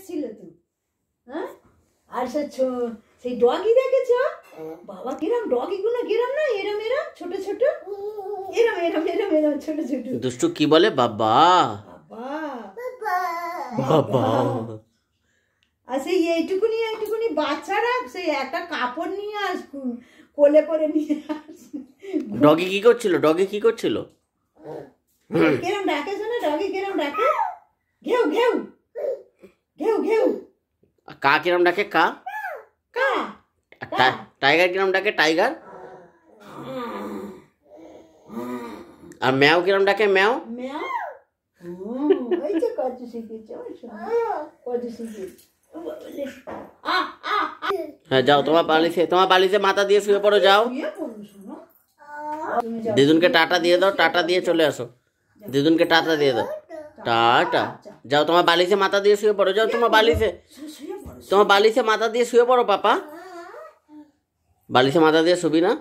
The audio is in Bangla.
ছিল তো হ্যাঁ আর সেই ডগি দেখেছো বাবা কিরম ডগি গুলো কিরম না এরম এরম ছোট ছোট এরম এরম এরম এরম ছোট ছোট দুষ্টু কি বলে বাবা বাবা বাবা আর সেই এইটুকুনি এইটুকুনি বাচ্চারা সেই একটা কাপড় নিয়ে আস কোলে করে নিয়ে আস ডগি কি করছিল ডগি কি করছিল কিরম ডাকে শোনা ডগি কিরম ডাকে ঘেউ ঘেউ ঘেউ ঘেউ কা কিরম ডাকে কা কা টাইগার কিরম ডাকে টাইগার আর ম্যাও কিরম ডাকে ম্যাও ম্যাও ওই যে কত শিখেছে কত শিখেছে হ্যাঁ যাও তোমার বালিশে মাথা দিয়ে শুয়ে পড়ো যাও দিদুনকে টাটা দিয়ে দাও টাটা দিয়ে চলে আসো দিদুনকে টাটা দিয়ে দাও টাটা যাও তোমার বালিশে মাথা দিয়ে শুয়ে পড়ো যাও তোমার বালিশে মাথা দিয়ে শুয়ে পড়ো পাপা বালিশে মাথা দিয়ে শুবি না